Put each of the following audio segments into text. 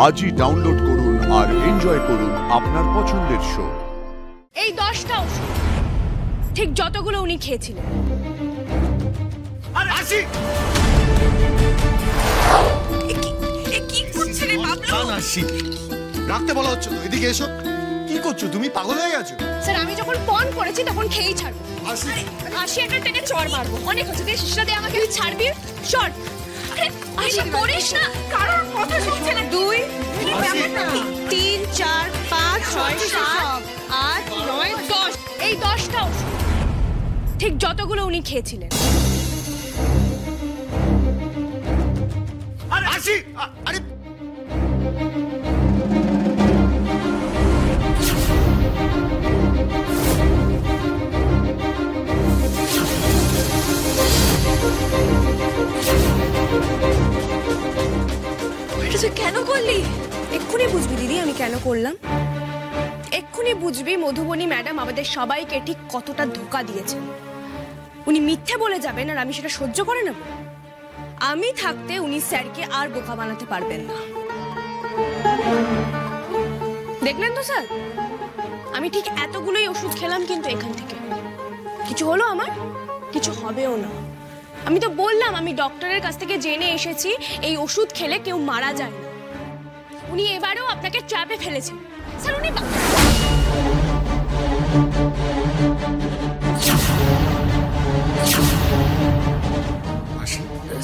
আজই ডাউনলোড করুন আর এনজয় করুন আপনার পছন্দের শো। এই 10টা ওষুধ ঠিক যতগুলো উনি খেয়েছিলেন। কি করছে রে বাবলু? রাখতে বলা হচ্ছে তো, এদিকে এসো। কি করছো তুমি? পাগল হয়ে গেছো? স্যার আমি যখন পণ করেছি তখন খেয়েই ছাড়বো। আসি একটা টেনে চড় মারবো। অনেক হচ্ছে, তুই শিশটা দিয়ে আমাকে ছাড়বি। শর্ট আরে করিস না, কারোর কথা শুনছে না। 2 3 4 5 6 7 8 9 10 এই 10টা ওষুধ ঠিক যতগুলো উনি খেয়েছিলেন। আরে কেন করলি? এক্ষুনি বুঝবি দিদি আমি কেন করলাম। এক্ষুনি বুঝবি মধুবনী ম্যাডাম আমাদের সবাইকে ঠিক কতটা ধোঁকা দিয়েছেন। উনি মিথ্যে বলে যাবেন আর আমি সেটা সহ্য করে নেব। আমি থাকতে উনি স্যারকে আর বোকা বানাতে পারবেন না। দেখলেন তো স্যার, আমি ঠিক এতগুলোই ওষুধ খেলাম, কিন্তু এখান থেকে কিছু হলো আমার? কিছু হবেও না। আমি তো বললাম আমি ডক্টরের কাছ থেকে জেনে এসেছি এই ওষুধ খেলে কেউ মারা যায় না। উনি এবারেও আপনাকে ট্র্যাপে ফেলেছেন স্যার। উনি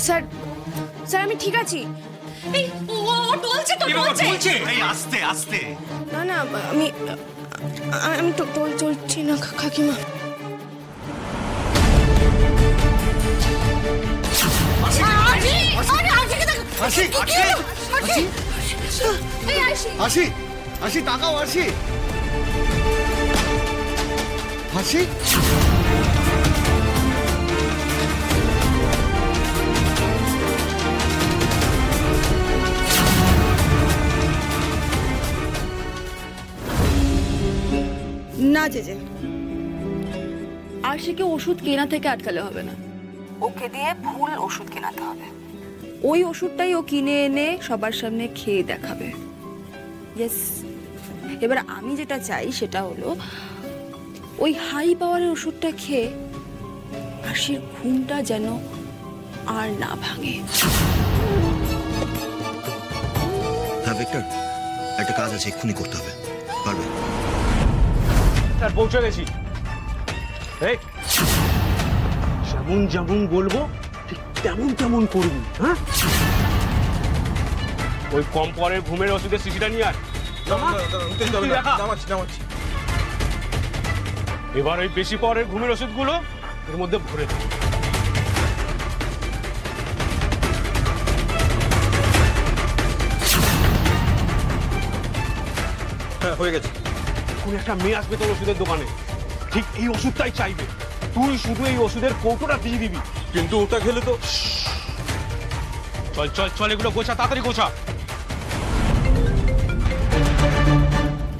স্যার স্যার আমি ঠিক আছি। এই ও টলছে তো, টলছে। এই আস্তে আস্তে। না না আমি চলছি না কাকিমা। হাসি তাকাও, হাসি হাসি। না জেজে, আশিকে ওষুধ কেনা থেকে আটকালে হবে না, ওকে দিয়ে ভুল ওষুধ কেনাতে হবে। ওই ওষুধটাই ও কিনে এনে সবার সামনে খেয়ে দেখাবে। ইয়েস, এবার আমি যেটা চাই সেটা হলো ওই হাই পাওয়ারের ওষুধটা খেয়ে আশির ঘুমটা যেন আর না ভাঙে। হ্যাঁ ভিক্টর, একটা কাজ আছে, এক্ষুনি করতে হবে। পারবে? স্যার পৌঁছে গেছি। এই যেমন যেমন বলবো ঠিক তেমন তেমন করবি। হ্যাঁ, ওই কম পরের ঘুমের ওষুধের শিশিটা নিয়ে আয়। এবার ওই বেশি পরের ঘুমের ওষুধগুলো এর মধ্যে ভরে দেব। হ্যাঁ হয়ে গেছে। কোন একটা মেয়ে আসবে তোর ওষুধের দোকানে, ঠিক এই ওষুধটাই চাইবে। তুই শুধু এই ওষুধের কৌটোটা দিয়ে দিবি। কিন্তু ওটা খেলে তো। চল চল চল, এগুলো গোছা, তাড়াতাড়ি গোছা।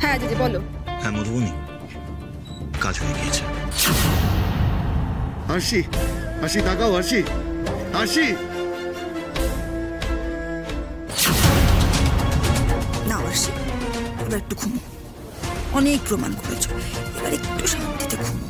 হ্যাঁ জেজে বলো। হ্যাঁ মধুবনী, কাজ হয়ে গিয়েছে। হাসি হাসি তাকাও, হাসি হাসি। না আশি, এবার একটু ঘুমো। অনেক প্রমাণ করেছো, এবার একটু শান্তিতে ঘুমো।